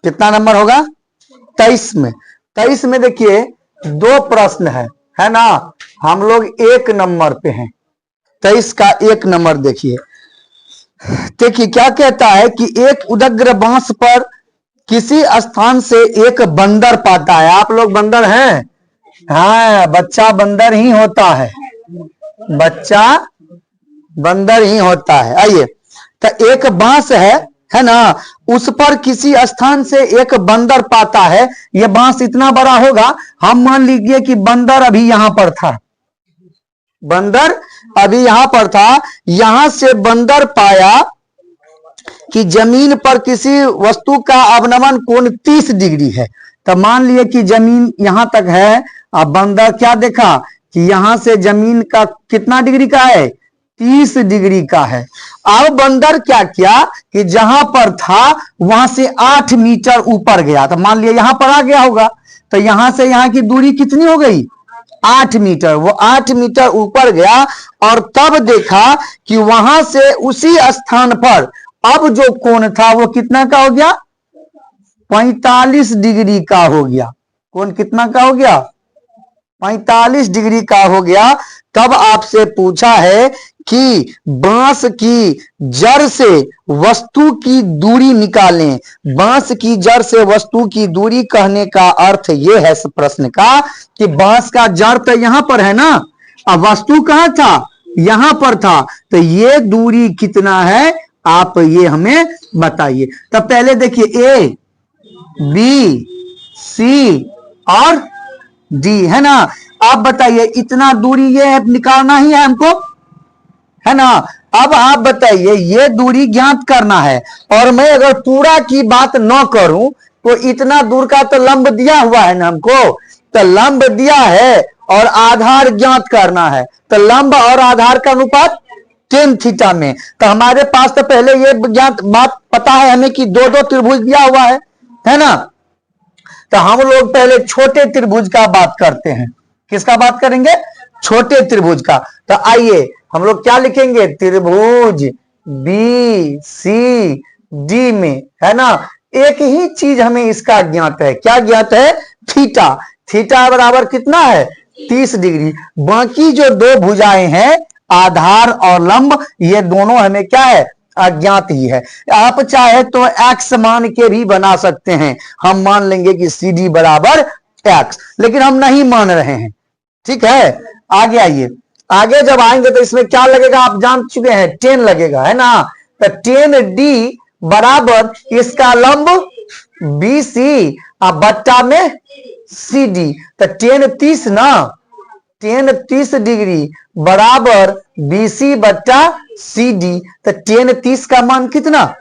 कितना नंबर होगा? 23 में। 23 में देखिए 2 प्रश्न है ना, हम लोग 1 नंबर पे हैं। 23 का 1 नंबर देखिए क्या कहता है कि एक उदग्र बांस पर किसी स्थान से एक बंदर पाता है। आप लोग बंदर हैं? हाँ, बच्चा बंदर ही होता है, बच्चा बंदर ही होता है। आइए, तो एक बांस है ना, उस पर किसी स्थान से एक बंदर पाता है। यह बांस इतना बड़ा होगा, हम मान लीजिए कि बंदर अभी यहां पर था, बंदर अभी यहां पर था। यहां से बंदर पाया कि जमीन पर किसी वस्तु का अवनमन कोण 30 डिग्री है। तो मान लिए कि जमीन यहां तक है, अब बंदर क्या देखा कि यहां से जमीन का कितना डिग्री का है? 30 डिग्री का है। अब बंदर क्या किया कि जहां पर था वहां से 8 मीटर ऊपर गया। तो मान लिया यहां पर आ गया होगा, तो यहां से यहां की दूरी कितनी हो गई? 8 मीटर। वो 8 मीटर ऊपर गया और तब देखा कि वहां से उसी स्थान पर अब जो कोण था वो कितना का हो गया? 45 डिग्री का हो गया। कोण कितना का हो गया? 45 डिग्री का हो गया। तब आपसे पूछा है कि बांस की जड़ से वस्तु की दूरी निकालें। बांस की जड़ से वस्तु की दूरी कहने का अर्थ यह है इस प्रश्न का कि बांस का जड़ तो यहां पर है ना, अब वस्तु कहां था? यहां पर था। तो ये दूरी कितना है, आप ये हमें बताइए। तो पहले देखिए ए बी सी और डी है ना। आप बताइए इतना दूरी ये निकालना ही है हमको, है ना। अब आप बताइए ये दूरी ज्ञात करना है, और मैं अगर पूरा की बात न करूं तो इतना दूर का तो लंब दिया हुआ है ना हमको, तो लंब दिया है और आधार ज्ञात करना है। तो लंब और आधार का अनुपात tan थीटा में। तो हमारे पास तो पहले ये ज्ञात बात पता है हमें कि 2-2 त्रिभुज दिया हुआ है ना। तो हम लोग पहले छोटे त्रिभुज का बात करते हैं। किसका बात करेंगे? छोटे त्रिभुज का। तो आइए हम लोग क्या लिखेंगे? त्रिभुज बी सी डी में, है ना, एक ही चीज हमें इसका ज्ञात है। क्या ज्ञात है? थीटा। थीटा बराबर कितना है? 30 डिग्री। बाकी जो 2 भुजाएं हैं, आधार और लंब, ये दोनों हमें क्या है? अज्ञात ही है। आप चाहे तो x मान के भी बना सकते हैं। हम मान लेंगे कि सी डी बराबर x, लेकिन हम नहीं मान रहे हैं, ठीक है। आगे आइए, आगे जब आएंगे तो इसमें क्या लगेगा आप जान चुके हैं, tan लगेगा, है ना। तो tan d बराबर इसका लंब BC और बट्टा में CD। तो tan 30 ना, tan 30 डिग्री बराबर BC बट्टा CD। तो tan 30 का मान कितना?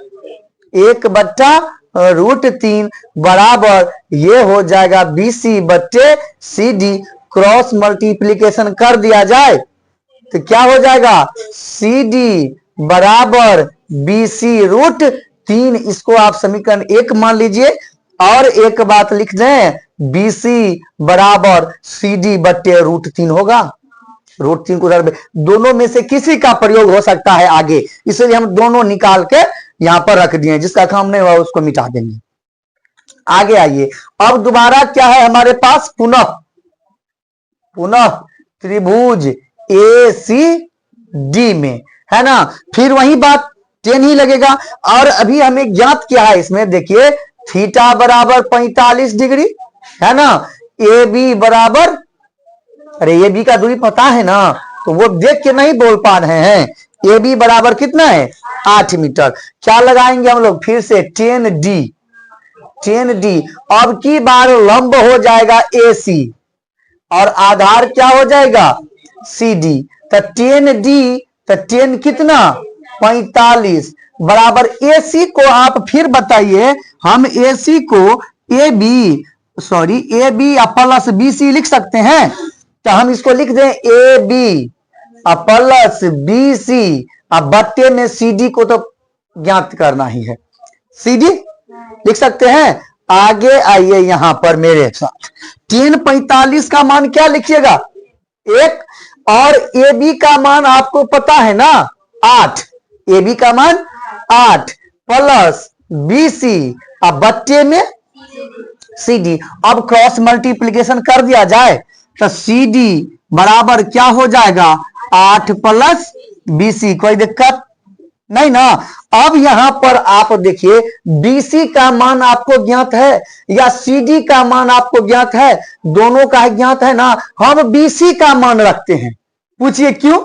1/√3 बराबर ये हो जाएगा BC बट्टे CD। क्रॉस मल्टीप्लीकेशन कर दिया जाए तो क्या हो जाएगा? CD बराबर BC√3। इसको आप समीकरण 1 मान लीजिए। और एक बात लिख दें, BC बराबर CD बट्टे √3 होगा। √3 को दोनों में से किसी का प्रयोग हो सकता है आगे, इसलिए हम दोनों निकाल के यहां पर रख दिए। जिसका काम नहीं हुआ उसको मिटा देंगे। आगे आइए, अब दोबारा क्या है हमारे पास? पुनः त्रिभुज ACD में, है ना। फिर वही बात tan ही लगेगा। और अभी हमें ज्ञात क्या है इसमें, देखिए थीटा बराबर 45 डिग्री, है ना। AB बराबर, अरे AB का दूरी पता है ना, तो वो देख के नहीं बोल पा रहे हैं। AB बराबर कितना है? 8 मीटर। क्या लगाएंगे हम लोग? फिर से tan D। अब की बार लंब हो जाएगा AC और आधार क्या हो जाएगा? CD। तो tan D, तो tan कितना? 45 बराबर AC को आप फिर बताइए, हम AC को AB प्लस BC लिख सकते हैं। तो हम इसको लिख दें AB प्लस BC, अब बट्टे में CD को तो ज्ञात करना ही है, CD लिख सकते हैं। आगे आइए यहां पर मेरे साथ, tan 45 का मान क्या लिखिएगा? 1, और AB का मान आपको पता है ना 8। AB का मान 8 प्लस BC अब बट्टे में CD। अब क्रॉस मल्टीप्लीकेशन कर दिया जाए तो CD बराबर क्या हो जाएगा 8 प्लस BC। कोई दिक्कत नहीं ना। अब यहां पर आप देखिए BC का मान आपको ज्ञात है या CD का मान आपको ज्ञात है, दोनों का ज्ञात है ना। हम BC का मान रखते हैं। पूछिए क्यों?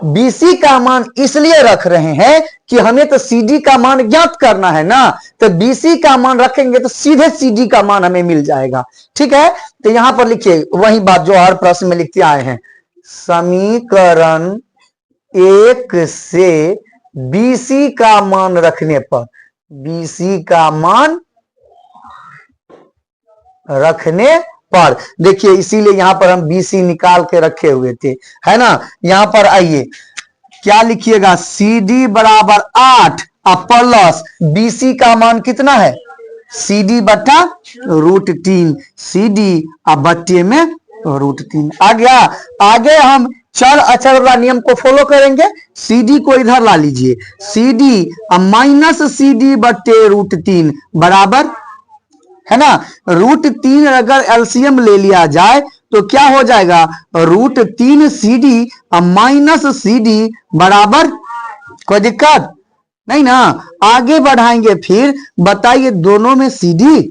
BC का मान इसलिए रख रहे हैं कि हमें तो CD का मान ज्ञात करना है ना, तो BC का मान रखेंगे तो सीधे CD का मान हमें मिल जाएगा। ठीक है, तो यहां पर लिखिए वही बात जो हर प्रश्न में लिखते आए हैं। समीकरण 1 से BC का मान रखने पर, BC का मान रखने पर देखिए, इसीलिए यहां पर हम BC निकाल के रखे हुए थे, है ना। यहां पर आइए क्या लिखिएगा, CD बराबर 8 प्लस BC का मान कितना है CD बटा √3, CD अब बट्टे में √3 आ गया। आगे हम चर अचर वाला नियम को फॉलो करेंगे। CD को इधर ला लीजिए, CD माइनस CD बट्टे √3 बराबर है ना √3। अगर एलसीएम ले लिया जाए तो क्या हो जाएगा √3 CD माइनस CD बराबर, कोई दिक्कत नहीं ना। आगे बढ़ाएंगे फिर, बताइए दोनों में CD,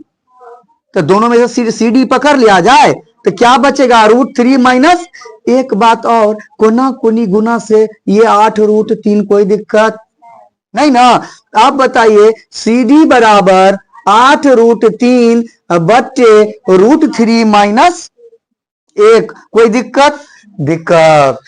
तो दोनों में से CD पकड़ लिया जाए तो क्या बचेगा √3 माइनस। एक बात और, कोना कोनी गुना से ये 8 √3, कोई दिक्कत नहीं ना। आप बताइए CD बराबर 8 √3 बट्टे √3 माइनस 1, कोई दिक्कत? दिक्कत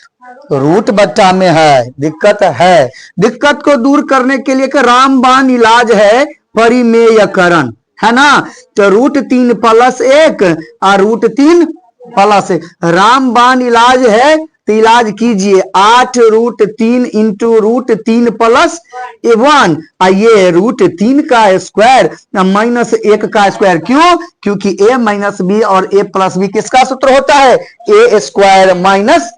रूट बट्टा में है, दिक्कत है। दिक्कत को दूर करने के लिए रामबाण इलाज है परिमेयकरण, है ना। तो √3 प्लस 1 और √3 प्लस 1 रामबाण इलाज है। तो इलाज कीजिए 8 √3 इंटू √3 प्लस 1, ये √3 का स्क्वायर माइनस 1 का स्क्वायर। क्यों? क्योंकि a माइनस बी और a प्लस बी किसका सूत्र होता है a square minus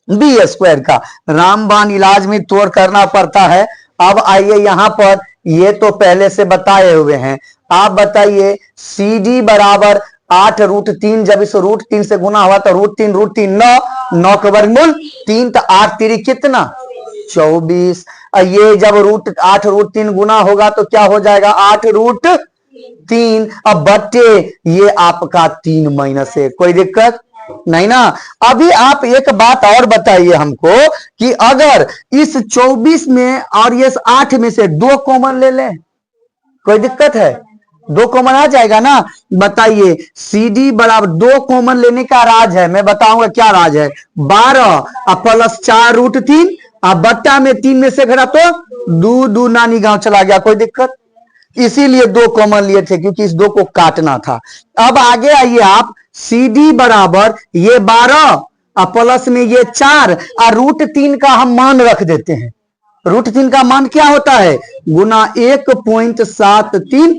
B square का। रामबाण इलाज में तोड़ करना पड़ता है। अब आइए यहां पर, ये तो पहले से बताए हुए हैं। आप बताइए CD बराबर 8 √3, जब इस √3 से गुना हुआ तो √3 9 का वर्गमूल 3, तो 8 3 कितना 24। ये जब 8 √3 गुना होगा तो क्या हो जाएगा 8 √3। अब बट्टे ये आपका 3 माइनस 1, कोई दिक्कत नहीं ना। अभी आप एक बात और बताइए हमको कि अगर इस 24 में और ये 8 में से 2 कॉमन ले लें, कोई दिक्कत है? 2 कॉमन आ जाएगा ना। बताइए CD बराबर 2 कॉमन लेने का राज है, मैं बताऊंगा क्या राज है। 12 प्लस 4 √3 बट्टा में 3 में से घटा तो 2 नानी गांव चला गया, कोई दिक्कत? इसीलिए 2 कॉमन लिए थे क्योंकि इस 2 को काटना था। अब आगे आइए आप, CD बराबर ये 12 प्लस में ये 4 और √3 का हम मान रख देते हैं। √3 का मान क्या होता है गुना 1.732।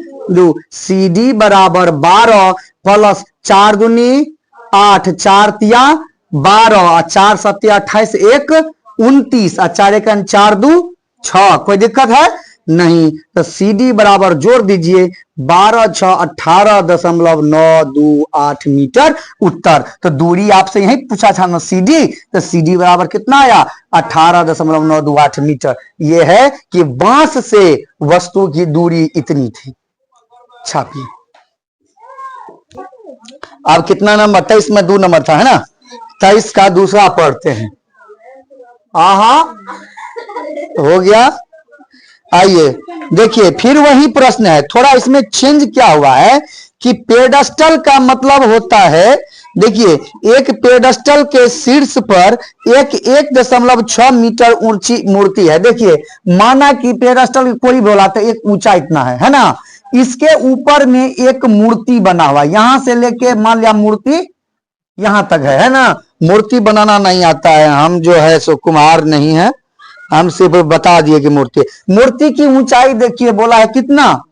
CD बराबर 12 प्लस 4 दूनी 8, 4 तिया 12, 4 7 28, 1 29, 4 1 4 2 6, कोई दिक्कत है नहीं। तो CD बराबर जोड़ दीजिए 12 6 18.928 मीटर उत्तर। तो दूरी आपसे यही पूछा था ना CD, तो CD बराबर कितना आया 18.928 मीटर। यह है कि बांस से वस्तु की दूरी इतनी थी। छापिए अब कितना नंबर 23 में 2 नंबर था, है ना। 23 का दूसरा पढ़ते हैं। आहा हो गया। आइए देखिए फिर वही प्रश्न है, थोड़ा इसमें चेंज क्या हुआ है कि पेडस्टल का मतलब होता है, देखिए एक पेडस्टल के शीर्ष पर एक 1.6 मीटर ऊंची मूर्ति है। देखिए माना कि पेडस्टल कोई बोला तो एक ऊंचा इतना है ना। इसके ऊपर में एक मूर्ति बना हुआ, यहां से लेके मान लिया मूर्ति यहां तक है ना। मूर्ति बनाना नहीं आता है, हम जो है सो कुम्हार नहीं है, हम सिर्फ बता दिए कि मूर्ति की ऊंचाई देखिए बोला है कितना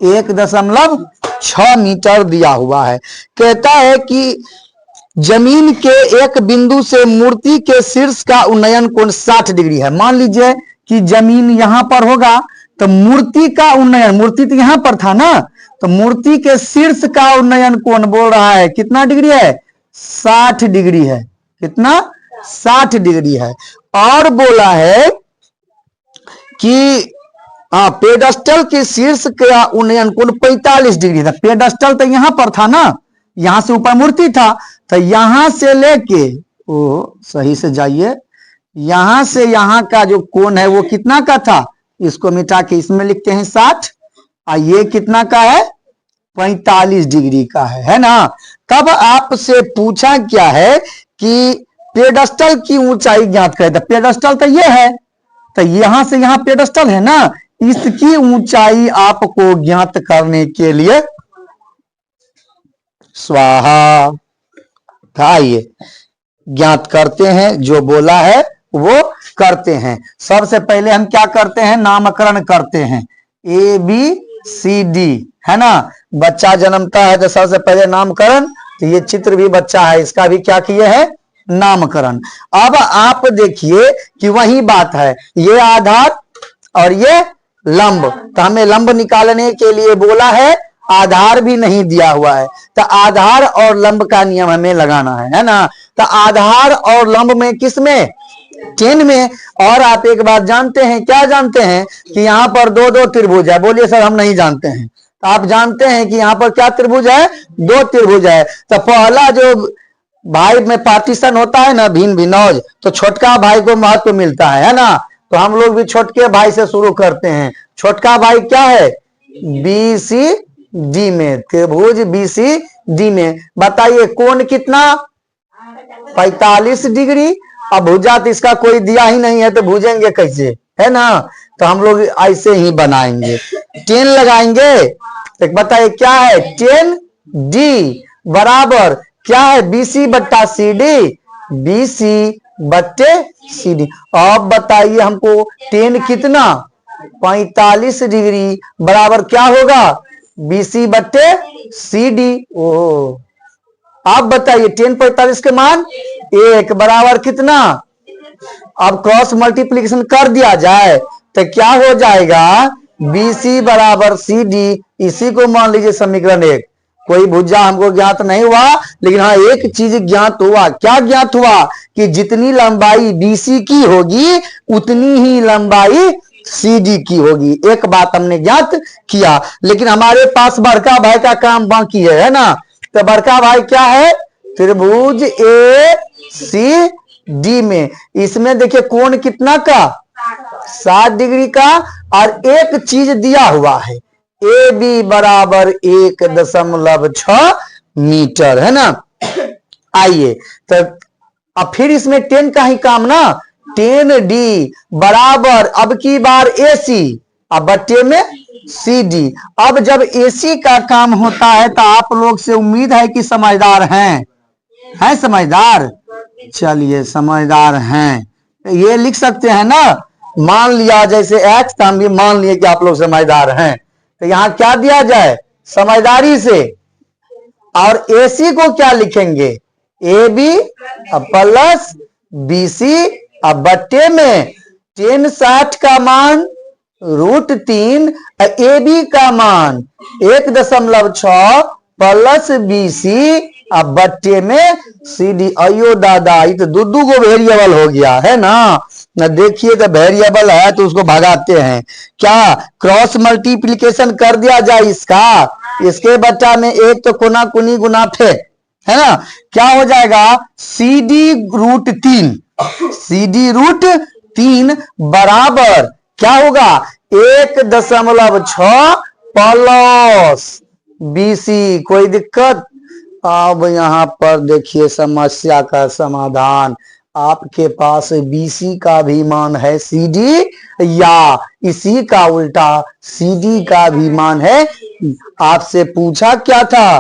1.6 मीटर दिया हुआ है। कहता है कि जमीन के एक बिंदु से मूर्ति के शीर्ष का उन्नयन कोण 60 डिग्री है। मान लीजिए कि जमीन यहां पर होगा तो मूर्ति का उन्नयन, मूर्ति तो यहां पर था ना, तो मूर्ति के शीर्ष का उन्नयन कोण बोल रहा है कितना डिग्री है, 60 डिग्री है। कितना, 60 डिग्री है। और बोला है कि पेडस्टल के शीर्ष का उन्नयन कोण 45 डिग्री था। पेडस्टल तो यहां पर था ना, यहां से ऊपर मूर्ति था, तो यहां से लेके, ओ सही से जाइए, यहां से यहां का जो कोण है वो कितना का था, इसको मिटा के इसमें लिखते हैं 60, और ये कितना का है, 45 डिग्री का है ना। तब आपसे पूछा क्या है कि पेडस्टल की ऊंचाई ज्ञात करें, तो पेडस्टल तो ये है, तो यहां से यहां पेडस्टल है ना, इसकी ऊंचाई आपको ज्ञात करने के लिए स्वाहा, आइए ज्ञात करते हैं, जो बोला है वो करते हैं। सबसे पहले हम क्या करते हैं, नामकरण करते हैं, ए बी सी डी है ना। बच्चा जन्मता है तो सबसे पहले नामकरण, तो ये चित्र भी बच्चा है, इसका भी क्या किए है, नामकरण। अब आप देखिए कि वही बात है, ये आधार और ये लंब, तो हमें लंब निकालने के लिए बोला है, आधार भी नहीं दिया हुआ है, तो आधार और लंब का नियम हमें लगाना है ना। तो आधार और लंब में किस में, 10 में। और आप एक बात जानते हैं, क्या जानते हैं कि यहाँ पर दो दो त्रिभुज है, बोलिए सर हम नहीं जानते हैं, तो आप जानते हैं कि यहाँ पर क्या त्रिभुज है, 2 त्रिभुज है। तो पहला जो भाई में पार्टीशन होता है ना, भिन्न भिन्नौज, तो छोटका भाई को महत्व मिलता है ना। तो हम लोग भी छोटके भाई से शुरू करते हैं। छोटका भाई क्या है, बी सी डी में, त्रिभुज बी सी डी में। बताइए कोण कितना, 45 डिग्री। अब भुजा तो इसका कोई दिया ही नहीं है, तो भुजेंगे कैसे, है ना। तो हम लोग ऐसे ही बनाएंगे, 10 लगाएंगे। तो बताइए क्या है, 10 डी बराबर क्या है, बीसी बट्टा सी डी, बीसी बट्टे सी डी। अब बताइए हमको 10 कितना, 45 डिग्री बराबर क्या होगा, बीसी बट्टे सी डी। ओ आप बताइए 10 45 के मान 1 बराबर कितना, अब क्रॉस मल्टीप्लीकेशन कर दिया जाए तो क्या हो जाएगा, बीसी बराबर सी डी। इसी को मान लीजिए समीकरण 1। कोई भुजा हमको ज्ञात नहीं हुआ, लेकिन हाँ एक चीज ज्ञात हुआ। क्या ज्ञात हुआ कि जितनी लंबाई बीसी की होगी उतनी ही लंबाई सीडी की होगी। एक बात हमने ज्ञात किया, लेकिन हमारे पास बड़का भाई का काम बाकी है ना। तो बड़का भाई क्या है, त्रिभुज ए सी डी में, इसमें देखिए कोण कितना का, 60 डिग्री का। और एक चीज दिया हुआ है, ए बी बराबर 1.6 मीटर है ना। आइए तो अब फिर इसमें 10 का ही काम ना, 10 डी बराबर अब की बार एसी, अब बट्टे में सी डी। अब जब एसी का काम होता है तो आप लोग से उम्मीद है कि समझदार हैं समझदार, चलिए समझदार हैं, ये लिख सकते हैं ना। मान लिया जैसे एक्स, तो हम भी मान लिए कि आप लोग समझदार हैं, तो यहां क्या दिया जाए, समझदारी से। और एसी को क्या लिखेंगे, A B plus B C, अब बट्टे में 10 60 का मान √3, ए बी का मान 1.6 प्लस बी सी, अब बट्टे में सी डी। अयो दादा, ये तो दो को वेरिएबल हो गया है ना। देखिए तो वेरिएबल है तो उसको भगाते हैं, क्या क्रॉस मल्टीप्लीकेशन कर दिया जाए इसका, इसके बट्टा में एक तो कोना कुनी गुना फे, है ना। क्या हो जाएगा, सी डी √3, सी डी √3 बराबर क्या होगा, 1.6 प्लस बीसी। कोई दिक्कत। अब यहां पर देखिए समस्या का समाधान, आपके पास बीसी का भी मान है सीडी, या इसी का उल्टा सीडी का भी मान है। आपसे पूछा क्या था,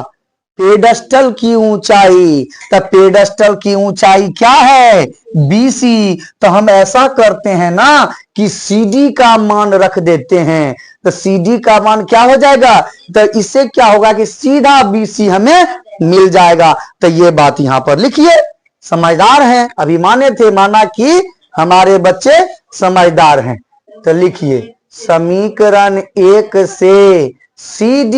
पेडस्टल की ऊंचाई, तो पेडस्टल की ऊंचाई क्या है, बीसी। तो हम ऐसा करते हैं ना कि सीडी का मान रख देते हैं, तो सीडी का मान क्या हो जाएगा, तो इससे क्या होगा कि सीधा बीसी हमें मिल जाएगा। तो ये बात यहां पर लिखिए, समझदार हैं, अभी माने थे, माना कि हमारे बच्चे समझदार हैं, तो लिखिए समीकरण 1 से CD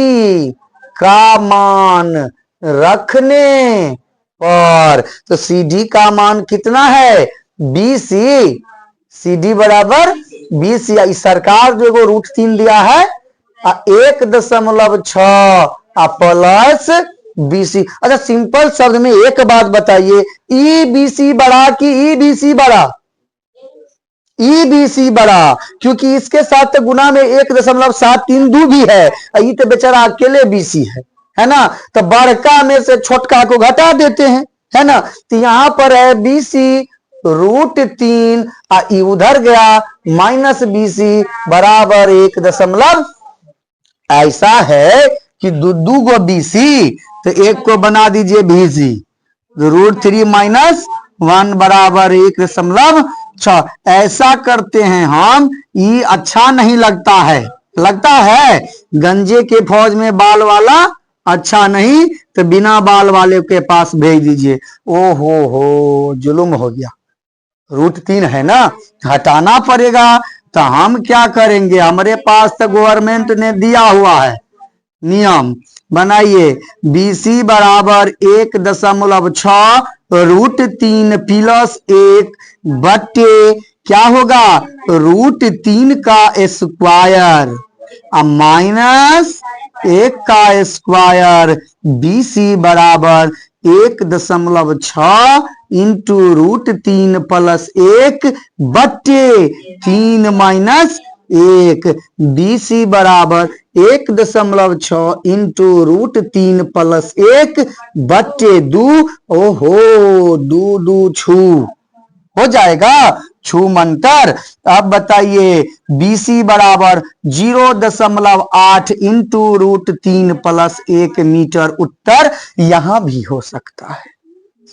का मान रखने पर, तो CD का मान कितना है BC, CD बराबर BC। इस सरकार जो √3 दिया है 1.6 प्लस BC। अच्छा सिंपल शब्द में एक बात बताइए, EBC बड़ा कि EBC बड़ा? EBC बड़ा, क्योंकि इसके साथ गुना में 1.732 भी है, ये तो बेचारा अकेले BC है ना। तो बड़का में से छोटका को घटा देते हैं, है ना। तो यहां पर है BC √3, उधर गया -BC बराबर 1 ऐसा है कि दू गो BC, तो एक को बना दीजिए BC, √3 - 1 बराबर 1.6। ऐसा करते हैं हम, ये अच्छा नहीं लगता है, लगता है गंजे के फौज में बाल वाला अच्छा नहीं, तो बिना बाल वाले के पास भेज दीजिए। ओ हो जुल्म हो गया, √3 है ना, हटाना पड़ेगा। तो हम क्या करेंगे, हमारे पास तो गवर्नमेंट ने दिया हुआ है नियम, बनाइए BC बराबर 1.6 √3 प्लस 1 बट्टे क्या होगा √3 का स्क्वायर माइनस 1 का स्क्वायर। BC बराबर 1.6 इंटू √3 प्लस 1 बट्टे 3 माइनस 1। BC बराबर 1.6 इंटू √3 प्लस 1 बट्टे 2। ओहो 2 छू हो जाएगा, छू मंतर। अब बताइए BC बराबर 0.8 इंटू √3 प्लस 1 मीटर। उत्तर यहां भी हो सकता है,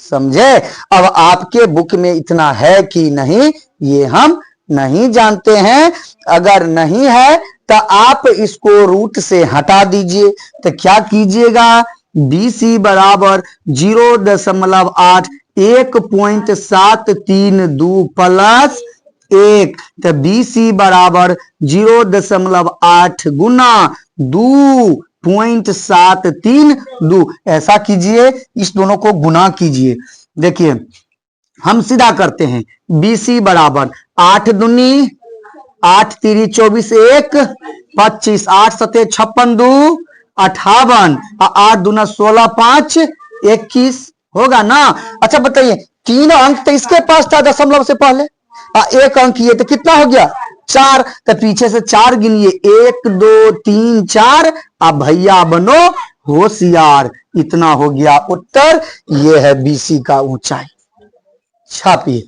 समझे। अब आपके बुक में इतना है कि नहीं ये हम नहीं जानते हैं। अगर नहीं है तो आप इसको रूट से हटा दीजिए। तो क्या कीजिएगा, BC बराबर 0.8 1.732 प्लस 1, तो BC बराबर 0.8 गुना 2.732। ऐसा कीजिए, इस दोनों को गुना कीजिए। देखिए हम सीधा करते हैं, BC बराबर 8 दूनी 8 3 24 1 25 8 7 56 2 58 8 दूना 16 5 21 होगा ना। अच्छा बताइए 3 अंक तो इसके पास था दशमलव से पहले, 1 अंक ये तो कितना हो गया 4, तो पीछे से 4 गिनिए 1 2 3 4। अब भैया बनो होशियार, इतना हो गया उत्तर। ये है BC का ऊंचाई। छापिए।